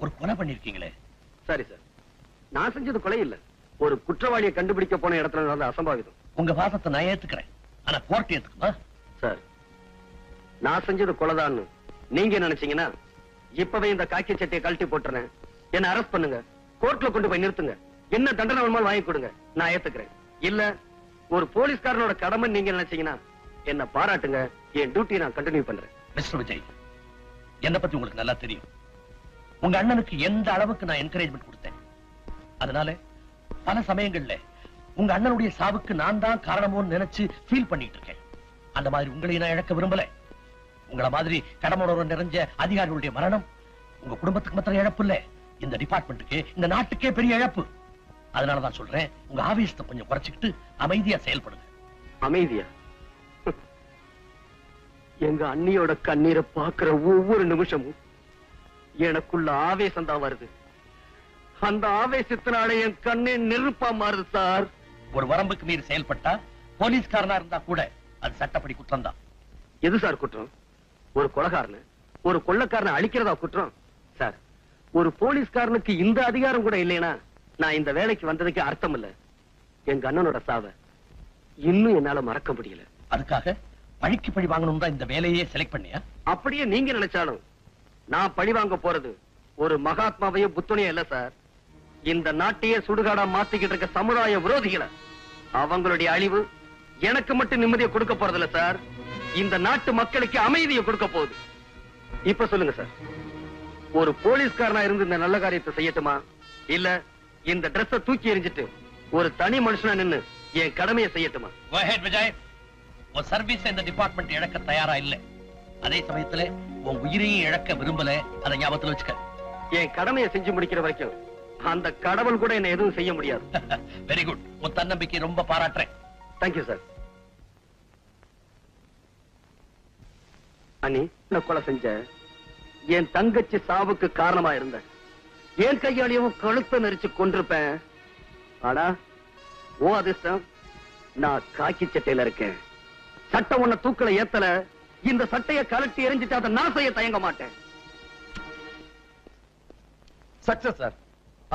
ஒரு கொலை பண்ணிருக்கீங்களே. சரி சார், நான் செஞ்சது கொலை இல்ல, ஒரு குற்றவாளியை கண்டுபிடிக்க போன இடத்துல நடந்த அசம்பாவிதம். உங்க வாதத்தை நான் ஏத்துக்கிறேன், ஆனா கோர்ட் ஏத்துக்குமா? சார், நான் செஞ்சது கொலைதான்னு நீங்க நினைச்சீங்கன்னா இப்பவே இந்த காக்கி சட்டையை கழட்டி போட்டுறேன், என்ன அரெஸ்ட் பண்ணுங்க, கோர்ட்ல கொண்டு போய் நிறுத்துங்க, என்ன தண்டனை வேணுமாலும் வாங்கி கொடுங்க, நான் ஏத்துக்கிறேன். இல்ல ஒரு போலீஸ்காரனோட கடமை நீங்க நினைச்சீங்கன்னா என்ன பாராட்டுங்க, என் டியூட்டியை நான் கண்டினியூ பண்றேன். மிஸ்டர் விஜய், என்ன பத்தி உங்களுக்கு நல்லா தெரியும். உங்க அண்ணனுக்கு எந்த அளவுக்கு நான் என்கரேஜ்மெண்ட் கொடுத்தேன். அதனால பல சமயங்கள்ல உங்க அண்ணனுடைய சாவுக்கு நான் தான் காரணமோன்னு நினைச்சு ஃபீல் பண்ணிட்டு இருக்கேன். அந்த மாதிரி உங்களையும் நான் இழக்க விரும்பல. உங்கள மாதிரி கடமையுணர்வு நிறைஞ்ச அதிகாரிகளுடைய மரணம் உங்க குடும்பத்துக்கு மாத்திரம் இழப்பு இல்ல, இந்த டிபார்ட்மெண்ட்டுக்கு, இந்த நாட்டுக்கே பெரிய இழப்பு. அதனாலதான் சொல்றேன், உங்க ஆவேசத்தை கொஞ்சம் குறைச்சிக்கிட்டு அமைதியா செயல்படுங்க. அமைதியா? எங்க அண்ணியோட கண்ணீரை பாக்குற ஒவ்வொரு நிமிஷமும் எனக்குள்ள ஆவேசம் தான் வருது. அந்த ஆவேசத்தினால என் கண்ணே நெருப்பா மாறுது சார். ஒரு வரம்புக்கு மீறி செயல்பட்டா போலீஸ்காரனா இருந்தா கூட அது சட்டப்படி குற்றம் தான். எது சார் குற்றம்? ஒரு கொலைகாரனை, ஒரு கொள்ளைக்காரனை அழிக்கிறதா குற்றம்? சார், ஒரு போலீஸ்காரனுக்கு இந்த அதிகாரம் கூட இல்லைனா நான் இந்த வேலைக்கு வந்ததுக்கு அர்த்தம் இல்ல. எங்க அண்ணனோட சாவை இன்னும் என்னால மறக்க முடியல. அதுக்காக பழிக்கு பழி வாங்கணும் தான் இந்த வேலையே செலக்ட் பண்ணியா? அப்படியே நீங்க நினைச்சாலும் நான் பழி வாங்க போறது ஒரு மகாத்மாவையோ புத்தனையோ இல்ல சார். இந்த நாட்டையே சுடுகாடா மாத்திக்கிட்டு இருக்க சமுதாய விரோதிகளை, அவங்களுடைய அழிவு எனக்கு மட்டும் நிம்மதியை கொடுக்க போறதில்ல சார், இந்த நாட்டு மக்களுக்கு அமைதியை கொடுக்க போகுது. இப்ப சொல்லுங்க சார், ஒரு போலீஸ்காரனா இருந்து இந்த நல்ல காரியத்தை செய்யட்டுமா, இல்ல இந்த டிரெஸ்ஸ தூக்கி எறிஞ்சிட்டு ஒரு தனி மனுஷனா நின்னு என் கடமையை செய்யட்டுமா? Go ahead, Vijay. உன் சர்வீஸ் இந்த டிபார்ட்மெண்ட் இழக்க தயாரா இல்ல, அதே சமயத்துல உன் உயிரையும் இழக்க விரும்பல, அதை ஞாபகத்துல வச்சுக்க. என் கடமையை செஞ்சு முடிக்கிற வரைக்கும் அந்த கடவுள் கூட என்ன எதுவும் செய்ய முடியாது. வெரி குட், உன் தன்னம்பிக்கை ரொம்ப பாராட்டுறேன். Thank you sir. அண்ணி, கொலை செஞ்ச என் தங்கச்சி சாவுக்கு காரணமா இருந்த என் கையாளியும் கழுத்தை நெரிச்சு கொண்டிருப்பேன். ஆனா ஓ அதிர்ஷ்டம், நான் காக்கி சட்டையில இருக்கேன். சட்டம் உன்னை தூக்கல ஏத்தல, இந்த சட்டையை கலட்டி எரிஞ்சிட்டு அதை நான் செய்ய தயங்க மாட்டேன். Success sir.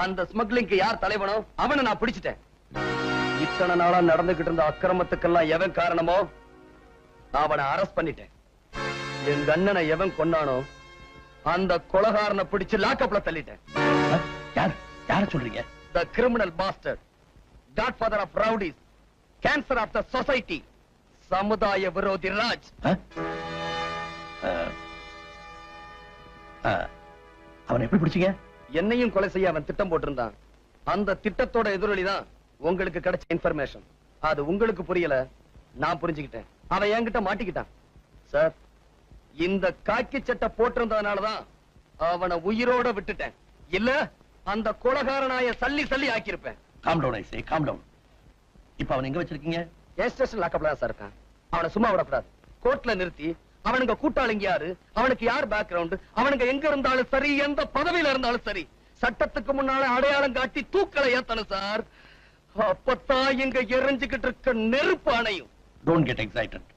அந்த ஸ்மக்லிங்க்கு யார் தலைவனோ அவனை நான் பிடிச்சிட்டேன். இத்தனை நாளா நடந்துகிட்டு இருந்த அக்கிரமத்துக்கெல்லாம் எவன் காரணமோ அவனை அரெஸ்ட் பண்ணிட்டேன். எங்க அண்ணனை எவன் கொண்டானோ அந்த கொலைகாரனை பிடிச்சு லாக்அப்ல தள்ளிட்டேன். யார சொல்றீங்க? The criminal bastard, godfather of rowdies, cancer of the society, சமுதாய விரோதி ராஜ். அவனை எப்படி பிடிச்சீங்க? என்னையும் கொலை செய்ய அவன் திட்டம் போட்டிருந்தான். அந்த திட்டத்தோட எதிரொலிதான் உங்களுக்கு கிடைச்ச இன்ஃபர்மேஷன். அது உங்களுக்கு புரியல, நான் புரிஞ்சுக்கிட்டேன். அவன் என்கிட்ட மாட்டிக்கிட்டான். சார், இந்த காக்கி சட்டை போட்டிருந்ததுனாலதான் அவனை உயிரோட விட்டுட்டேன். இல்ல அந்த கொலைகாரனாய சல்லி சல்லி ஆக்கியிருப்பேன். காம் டவுன், ஐ சே, காம் டவுன். இப்ப அவன் எங்க வச்சிருக்கீங்க? என் ஸ்டேஷன் லாக்அப்ல தான் சார் இருக்கான். அவனை சும்மா விடக்கூடாது. கோர்ட்ல நிறுத்தி அவனுங்க கூட்டாளிங்க யாரு, அவனுக்கு யார் பேக்ரவுண்ட், அவனுங்க எங்க இருந்தாலும் சரி, எந்த பதவியில இருந்தாலும் சரி, சட்டத்துக்கு முன்னால அடையாளம் காட்டி தூக்கலை ஏத்தணும் சார். அப்பத்தான் இங்க எரிஞ்சுக்கிட்டு இருக்க நெருப்பு அணையும். Don't get excited.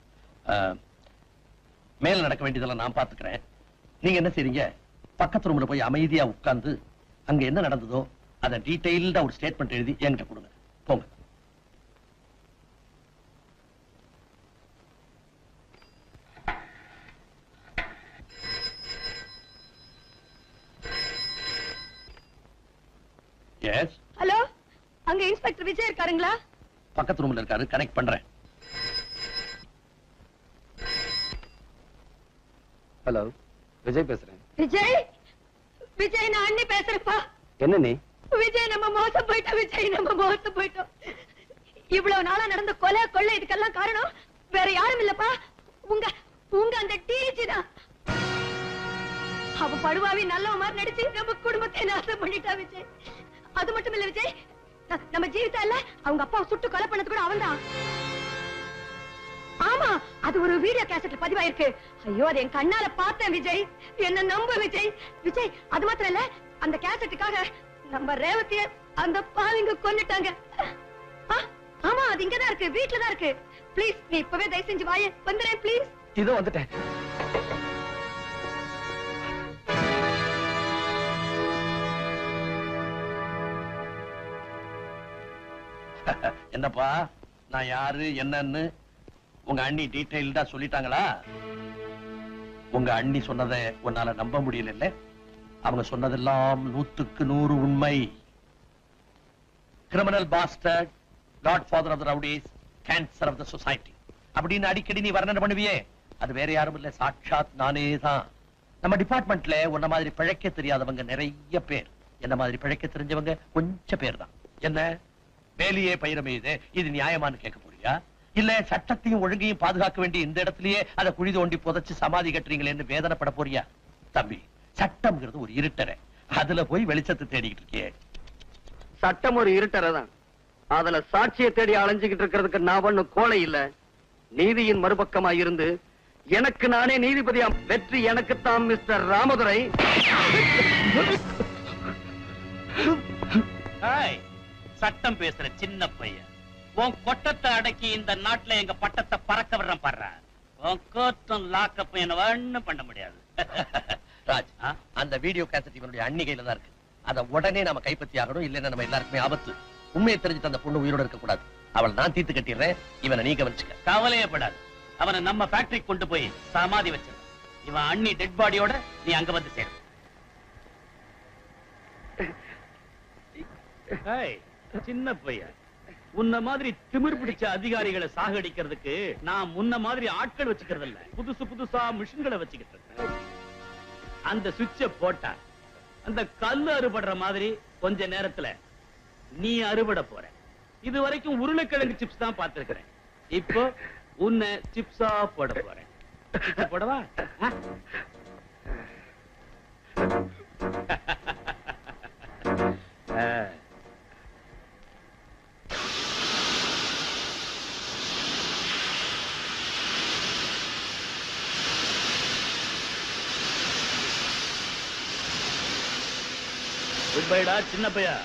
மேல நடக்க வேண்டியதெல்லாம் நான் பாத்துக்கிறேன். நீங்க என்ன செய்றீங்க? பக்கத்து ரூம்ல போய் அமைதியா உட்கார்ந்து அங்க என்ன நடந்ததோ அதை டீடைல்டா ஒரு ஸ்டேட்மெண்ட் எழுதி என்கிட்ட கொடுங்க. போங்க. எஸ். ஹலோ, அங்க இன்ஸ்பெக்டர் விஜய் இருக்காருங்களா? பக்கத்து ரூம்ல இருக்காரு, கனெக்ட் பண்றேன். ஹலோ, விஜய் பேசுறேன். விஜய், விஜய் நான் அண்ணி பேசுறேன்ப்பா. என்ன நீ? விஜய் நம்ம மோசம் போயிட்டோம். விஜய் நம்ம மோசம் போயிட்டோம். இவ்வளவு நாளா நடந்த கொலை கொள்ளை இதுக்கெல்லாம் காரணம் வேற யாரும் இல்லப்பா, உங்க உங்க அந்த டிஜி தான். அவ படுவாவி நல்லவ மாதிரி நடிச்சு நம்ம குடும்பத்தை நாசம் பண்ணிட்டா விஜய். அது மட்டும் இல்ல விஜய், நம்ம ஜீவிதா இல்ல, அவங்க அப்பா சுட்டு கொலை பண்ணது கூட அவன்தான். ஆமா, அது ஒரு வீடியோ கேசட்ல பதிவாயிருக்கு. ஐயோ, அது என் கண்ணால பார்த்தேன் விஜய், என்ன நம்ப விஜய். விஜய், அது மாத்திரம் இல்ல, அந்த கேசட்டுக்காக நம்ம ரேவதிய அந்த பாவிங்க கொன்னுட்டாங்க. ஆமா, அது இங்கதான் இருக்கு, வீட்டுல தான் இருக்கு. ப்ளீஸ் நீ இப்பவே தயவு செஞ்சு வாயே, வந்துறேன் ப்ளீஸ். இதோ வந்துட்டேன். என்னப்பா நான் யாரு என்னன்னு உங்க அண்ணி டீடைல்டா சொல்லிட்டாங்களா? உங்க அண்ணி சொன்னதை உன்னால நம்ப முடியல. அவங்க சொன்னதெல்லாம் 100க்கு 100 உண்மை. Criminal bastard, godfather of the rowdies, cancer of the society அப்படின்னு அடிக்கடி நீ வர்ணனை பண்ணுவியே, அது வேற யாரும் இல்ல, சாட்சாத் நானே தான். நம்ம டிபார்ட்மெண்ட்ல உன்ன மாதிரி பிழைக்க தெரியாதவங்க நிறைய பேர், என்ன மாதிரி பிழைக்க தெரிஞ்சவங்க கொஞ்சம் பேர் தான். என்ன வேலையே பயிரமே இது நியாயமானு கேட்க போறியா? இல்ல சட்டத்தையும் ஒழுங்கையும் பாதுகாக்க வேண்டிய இந்த இடத்திலேயே அதை குழி தோண்டி புதைச்சு சமாதி கட்டுறீங்களேன்னு வேதனைப்பட போறியா? தம்பி, சட்டம்ங்கிறது ஒரு இருட்டறை, அதுல போய் வெளிச்சத்தை தேடிக்கிட்டு இருக்கியே. சட்டம் ஒரு இருட்டறை தான், அதுல சாட்சியை தேடி அலைஞ்சுகிட்டு இருக்கிறதுக்கு நான் ஒண்ணும் கோழை இல்ல. நீதியின் மறுபக்கமா இருந்து எனக்கு நானே நீதிபதியாம். வெற்றி எனக்குத்தான் மிஸ்டர் ராமதுரை. சட்டம் பேசுற சின்ன பையன், உன் கொட்டத்தை அடக்கி இந்த நாட்டுல எங்க பட்டத்தை பறக்க விடுறேன் பாடுற. உன் கோர்ட்டும் லாக்கப் என்ன ஒண்ணும் பண்ண முடியாது. ராஜ், அந்த வீடியோ கேசட் இவனுடைய அண்ணி கையில தான் இருக்கு. அத உடனே நாம கைப்பற்றி ஆகணும், இல்லைன்னா நம்ம எல்லாருக்குமே ஆபத்து. உண்மையை தெரிஞ்சுட்டு அந்த பொண்ணு உயிரோட இருக்க கூடாது. அவள் நான் தீர்த்து கட்டிடுறேன், இவனை நீ கவனிச்சுக்க. கவலையே படாது, அவனை நம்ம ஃபேக்டரிக்கு கொண்டு போய் சமாதி வச்சிரு. இவன் அண்ணி டெட் பாடியோட நீ அங்க வந்து சேரு. சின்ன பையன், உன்ன மாதிரி திமிர் பிடிச்ச அதிகாரிகளை சாகடிக்கிறதுக்கு நான் முன்ன மாதிரி ஆட்கள் வச்சுக்கிறது இல்ல, புதுசா மிஷின்களை வச்சுக்கிட்டு. அந்த சுவிட்ச போட்டா அந்த கல்லு அறுபடுற மாதிரி கொஞ்ச நேரத்துல நீ அறுபட போற. இது வரைக்கும் உருளைக்கிழங்கு சிப்ஸ் தான் பார்த்திருக்கிறேன், இப்போ உன்னை சிப்ஸா போட போறேன். போடவா? குட்பைடா சின்ன பையா.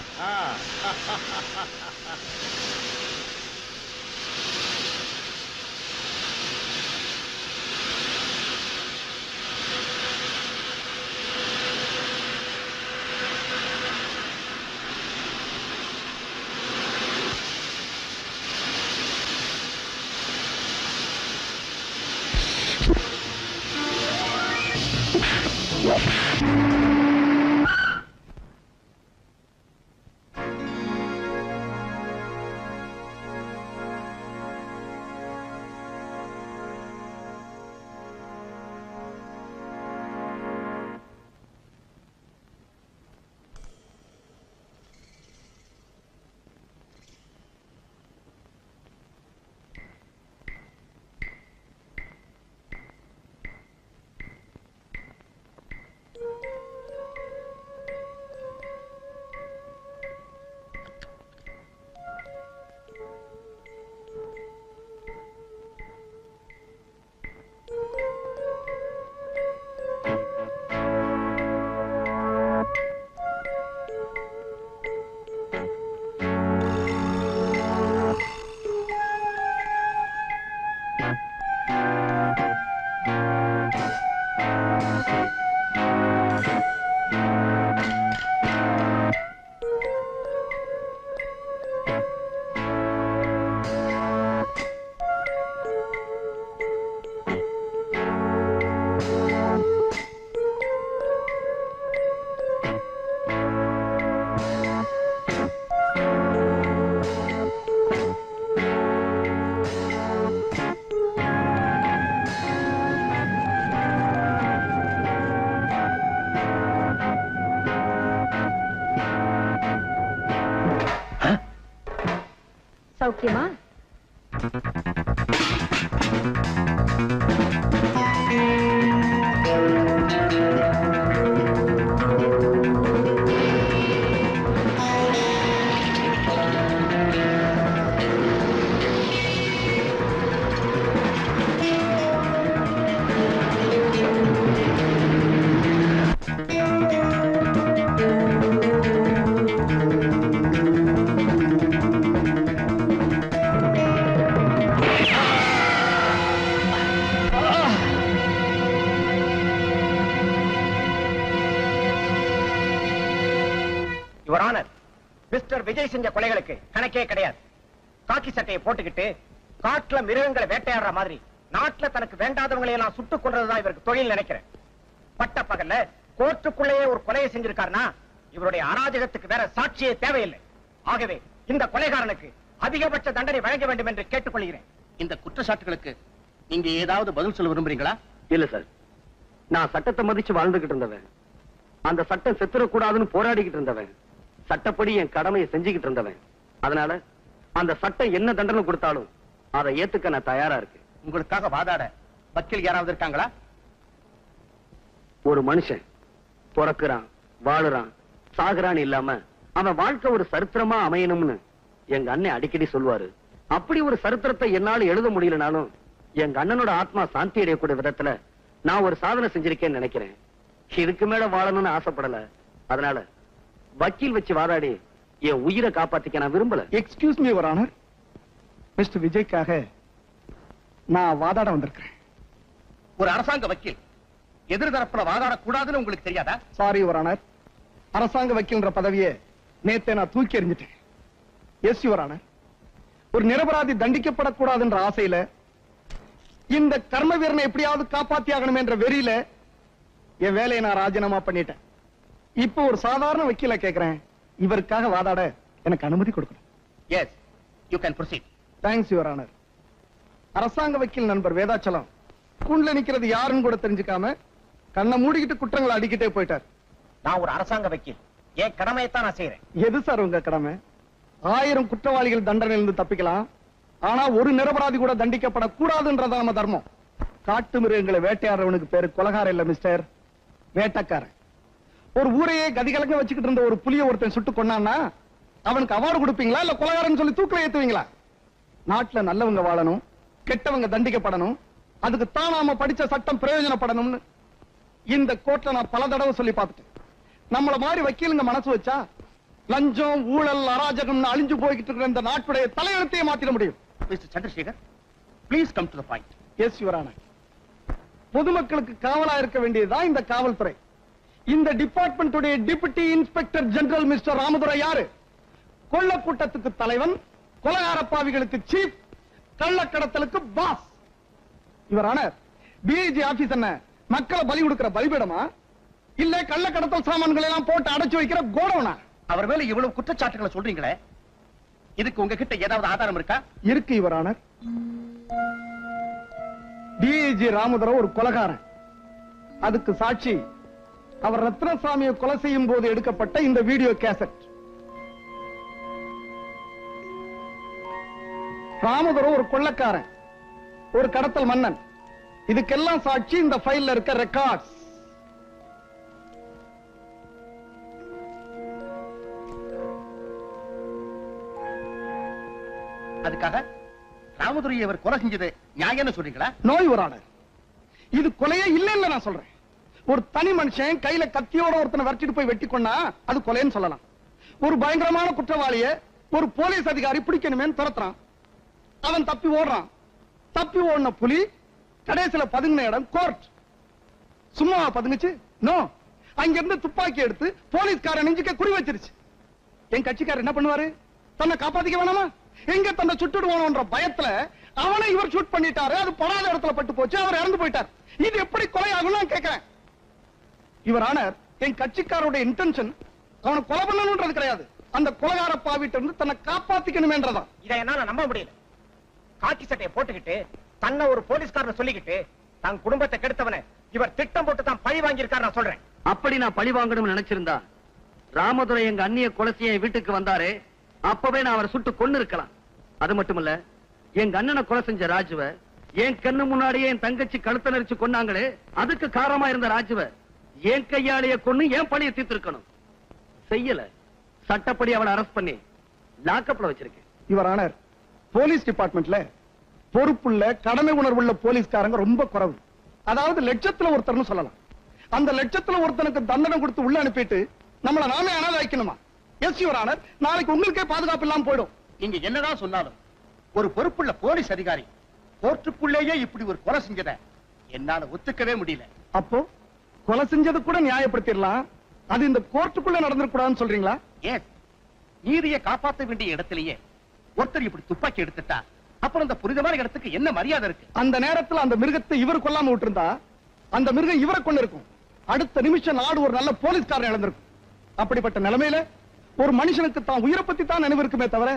சௌக்கியமா? மிஸ்டர் விஜய் செஞ்ச கொலைகளுக்கு கணக்கே கிடையாது. காக்கி சட்டையை போட்டுக்கிட்டு காட்டுல மிருகங்களை வேட்டையாடுற மாதிரி நாட்டுல தனக்கு வேண்டாதவங்களை எல்லாம் சுட்டுக் கொள்றதுதான் இவருக்கு தொழில் நினைக்கிறேன். பட்ட பகல்ல கோர்ட்டுக்குள்ளேயே ஒரு கொலையை செஞ்சிருக்காருன்னா இவருடைய அராஜகத்துக்கு வேற சாட்சியே தேவையில்லை. ஆகவே இந்த கொலைகாரனுக்கு அதிகபட்ச தண்டனை வழங்க வேண்டும் என்று கேட்டுக்கொள்கிறேன். இந்த குற்றச்சாட்டுகளுக்கு நீங்க ஏதாவது பதில் சொல்ல விரும்புறீங்களா? இல்ல சார், நான் சட்டத்தை மதிச்சு வாழ்ந்துகிட்டு இருந்தவன், அந்த சட்டம் செத்துறக்கூடாதுன்னு போராடிக்கிட்டு இருந்தவன், சட்டப்படி என் கடமையை செஞ்சுக்கிட்டு இருந்தவன். அதனால அந்த சட்டம் என்ன தண்டனை கொடுத்தாலும் அதை ஏத்துக்க நான் தயாரா இருக்கேன். உங்களுக்காக வாதாட வக்கீல் யாராவது இருக்காங்களா? ஒரு மனுஷன் பிறக்குறான், வாழுறான், சாகுறான் இல்லாம அவன் வாழ்க்கை ஒரு சரித்திரமா அமையணும்னு எங்க அண்ணன் அடிக்கடி சொல்லுவாரு. அப்படி ஒரு சரித்திரத்தை என்னால எழுத முடியலனாலும் எங்க அண்ணனோட ஆத்மா சாந்தி அடையக்கூடிய விதத்துல நான் ஒரு சாதனை செஞ்சிருக்கேன்னு நினைக்கிறேன். இதுக்கு மேல வாழணும்னு ஆசைப்படல. அதனால வக்கீல் வச்சு வாதாடி என் உயிரை காப்பாத்திக்க நான் விரும்பல. Excuse me your honour, mister விஜய்க்காக நான் வாதாட வந்திருக்கிறேன். ஒரு அரசாங்க வக்கீல் எதிர்தரப்புல வாதாடக்கூடாதுன்னு உங்களுக்கு தெரியாதா? சாரி யுவர் ஆனர், அரசாங்க வக்கீல்ன்ற பதவியை நேத்தே நான் தூக்கி எறிஞ்சிட்டேன். எஸ் யுவர் ஆனர், ஒரு நிரபராதி தண்டிக்கப்படக்கூடாதுன்ற ஆசையில இந்த கர்ம வீரனை எப்படியாவது காப்பாத்தி ஆகணும் என்ற வெறியில என் வேலையை நான் ராஜினாமா பண்ணிட்டேன். இப்போ ஒரு சாதாரண வக்கீல கேட்கிறேன், இவருக்காக வாதாட எனக்கு அனுமதி கொடுக்கணும். Yes, you can proceed. Thanks your honour. அரசாங்க வக்கீல் நண்பர் வேதாச்சலம் கூண்ல நிக்கிறது யாருன்னு கூட தெரிஞ்சுக்காம கண்ணை மூடிக்கிட்டு குற்றங்களை அடிக்கிட்டே போயிட்டார். நான் ஒரு அரசாங்க வக்கீல், என் கடமையைத்தான் நான் செய்யறேன். எது சார் உங்க கடமை? 1000 குற்றவாளிகள் தண்டனையிலிருந்து தப்பிக்கலாம், ஆனா ஒரு நிரபராதி கூட தண்டிக்கப்படக்கூடாதுன்றத நம்ம தர்மம். காட்டு மிருகங்களை வேட்டையாடுறவனுக்கு பேரு கொலகாரம் இல்ல மிஸ்டர், வேட்டக்காரன். ஒரு ஊரையே கதிகலங்க வச்சுக்கிட்டு இருந்த ஒரு புலிய ஒருத்தன் சுட்டு கொண்டான்னா அவனுக்கு அவார்டு கொடுப்பீங்களா இல்ல கொலகாரன்னு சொல்லி தூக்கில ஏத்துவீங்களா? நாட்டுல நல்லவங்க வாழணும், கெட்டவங்க தண்டிக்கப்படணும், அதுக்கு தான் நாம படிச்ச சட்டம் பிரயோஜனப்படணும்னு இந்த கோர்ட்ல நான் பல தடவை சொல்லி பார்த்துட்டேன். நம்மள மாதிரி வக்கீலுங்க மனசு வச்சா லஞ்சம், ஊழல், அராஜகம் அழிஞ்சு போய்கிட்டு இருக்கிற இந்த நாட்டுடைய தலையெழுத்தையே மாத்திட முடியும். Mister Chandrasekhar, please come to the point. Yes your honour, பொதுமக்களுக்கு காவலா இருக்க வேண்டியதுதான் இந்த காவல்துறை. இந்த டிபார்ட்மெண்ட்டுடைய deputy inspector general mister Ramadurai யாரு? கொள்ள கூட்டத்துக்கு தலைவன், கொலகார பாவிகளுக்கு சீஃப், கள்ளக்கடத்தலுக்கு boss. Your honour, DIG office என்ன மக்களை பலி கொடுக்கிற பலிபீடமா இல்ல கள்ளக்கடத்தல் சாமான்களை எல்லாம் போட்டு அடைச்சு வைக்கிற கோடவுனா? அவர் மேல இவ்வளவு குற்றச்சாட்டுகளை சொல்றீங்களே, இதுக்கு உங்ககிட்ட ஏதாவது ஆதாரம் இருக்கா? இருக்கு யுவர் ஆனர். டிஐஜி ராமதுரை ஒரு கொலகாரன். அதுக்கு சாட்சி அவர் ரத்னசாமியை கொலை செய்யும் போது எடுக்கப்பட்ட இந்த வீடியோ கேசட். ராமதுரை ஒரு கொள்ளக்காரன், ஒரு கடத்தல் மன்னன். இதுக்கெல்லாம் சாட்சி இந்த ஃபைல்ல இருக்க ரெக்கார்ட்ஸ். அதுக்காக ராமதுரையை அவர் கொலை செஞ்சது நியாயம்னு சொல்றீங்களா? நோ யுவர் ஆனர், இது கொலையே இல்லைன்னு நான் சொல்றேன். ஒரு தனி மனுஷன் கையில கத்தியோட ஒருத்தனை வரட்டிட்டு போய் வெட்டி கொண்டா அது கொலைன்னு சொல்லலாம். ஒரு பயங்கரமான குற்றவாளிய ஒரு போலீஸ் அதிகாரி பிடிக்கணுமே துரத்துறான், அவன் தப்பி ஓடுறான். தப்பி ஓடின புலி கடைசியில பதுங்கின இடம் கோர்ட். சும்மாவா பதுங்குச்சு? நோ, அங்கிருந்து துப்பாக்கி எடுத்து போலீஸ்காரன் நெஞ்சுக்க குறி வச்சிருச்சு. என் கட்சிக்காரர் என்ன பண்ணுவாரு? தன்னை காப்பாத்திக்க வேணாமா? எங்க தன்னை சுட்டுடுவோன்ற பயத்துல அவனை இவர் ஷூட் பண்ணிட்டாரு. அது படாத இடத்துல பட்டு போச்சு, அவர் இறந்து போயிட்டார். இது எப்படி கொலை ஆகும் நான் கேட்கிறேன். இவர் ஆனர், என் கட்சிக்காரோட இன்டென்ஷன் அவனை கொலை பண்ணணும்ன்றது கிடையாது, அந்த கொலைகார பாவிட்டு இருந்து தன்னை காப்பாத்திக்கணுமேன்றதான். இதை என்னால நம்ப முடியல. காக்கி சட்டையை போட்டுக்கிட்டு தன்னை ஒரு போலீஸ்காரன் சொல்லிக்கிட்டு தன் குடும்பத்தை கெடுத்தவனை இவர் திட்டம் போட்டு தான் பழி வாங்கியிருக்காரு நான் சொல்றேன். அப்படி நான் பழி வாங்கணும்னு நினைச்சிருந்தா ராமதுரை எங்க அண்ணிய கொலை செய்ய வீட்டுக்கு வந்தாரு, அப்பவே நான் அவரை சுட்டு கொன்னு இருக்கலாம். அது மட்டுமல்ல, எங்க அண்ணனை கொலை செஞ்ச ராஜுவ என் கண்ணு முன்னாடியே என் தங்கச்சி கழுத்த நெரிச்சு கொன்னாங்களே, அதுக்கு காரணமா இருந்த ராஜுவ என் கையாலேயே கொன்னு என் பழியை தீர்த்திருக்கணும். செய்யல. சட்டப்படி அவளை அரெஸ்ட் பண்ணி லாக்அப்ல வச்சிருக்கேன். இவர் ஆனர், போலீஸ் டிபார்ட்மெண்ட்ல பொறுப்புள்ள கடமை உணர்வுள்ள போலீஸ்காரங்க ரொம்ப குறைவு. அதாவது லட்சத்துல ஒருத்தர்னு சொல்லலாம். அந்த லட்சத்துல ஒருத்தனுக்கு தண்டனை கொடுத்து உள்ள அனுப்பிட்டு நம்மள நாமே அனாதை வைக்கணுமா? எஸ் யுவர் ஆனர், நாளைக்கு உங்களுக்கே பாதுகாப்பு இல்லாம போயிடும். நீங்க என்னதான் சொன்னாலும் ஒரு பொறுப்புள்ள போலீஸ் அதிகாரி கோர்ட்டுக்குள்ளேயே இப்படி ஒரு கொலை செஞ்சத என்னால ஒத்துக்கவே முடியல. அப்போ கொலை செஞ்சது கூட நியாயப்படுத்திடலாம், அது இந்த கோர்ட்டுக்குள்ள நடந்துடக்கூடாதுன்னு சொல்றீங்களா? ஏன் நீதியை காப்பாற்ற வேண்டிய இடத்திலேயே ஒருத்தர் இப்படி துப்பாக்கி எடுத்துட்டா அப்புறம் அந்த புனிதமான இடத்துக்கு என்ன மரியாதை இருக்கு? அந்த நேரத்துல அந்த மிருகத்தை இவர் கொல்லாம விட்டுருந்தா அந்த மிருகம் இவரை கொண்டு இருக்கும். அடுத்த நிமிஷம் நாடு ஒரு நல்ல போலீஸ்காரன் இழந்திருக்கும். அப்படிப்பட்ட நிலைமையில ஒரு மனுஷனுக்கு தான் உயிரை பத்தி தான் நினைவு இருக்குமே தவிர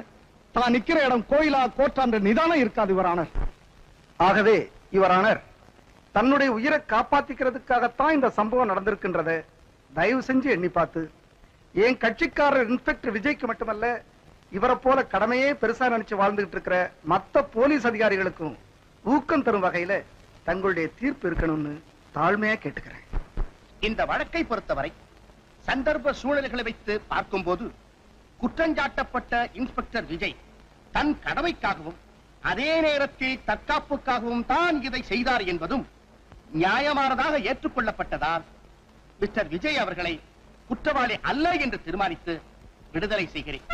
தான் நிக்கிற இடம் கோயிலா கோட்டான்ற நிதானம் இருக்காது யுவரானர். ஆகவே யுவரானர், தன்னுடைய உயிரை காப்பாத்திக்கிறதுக்காகத்தான் இந்த சம்பவம் நடந்திருக்கின்றத தயவு செஞ்சு எண்ணி பார்த்து என் கட்சிக்காரர் இன்ஸ்பெக்டர் விஜய்க்கு மட்டுமல்ல, இவரை போல கடமையே பெருசா நினைச்சு வாழ்ந்துகிட்டு இருக்கிற மத்த போலீஸ் அதிகாரிகளுக்கும் ஊக்கம் தரும் வகையில தங்களுடைய தீர்ப்பு இருக்கணும்னு தாழ்மையா கேட்டுக்கிறேன். இந்த வழக்கை பொறுத்தவரை சந்தர்ப்ப சூழல்களை வைத்து பார்க்கும்போது குற்றஞ்சாட்டப்பட்ட இன்ஸ்பெக்டர் விஜய் தன் கடமைக்காகவும் அதே நேரத்தில் தற்காப்புக்காகவும் தான் இதை செய்தார் என்பதும் நியாயமானதாக ஏற்றுக்கொள்ளப்பட்டதால் மிஸ்டர் விஜய் அவர்களை குற்றவாளி அல்ல என்று தீர்மானித்து விடுதலை செய்கிறேன்.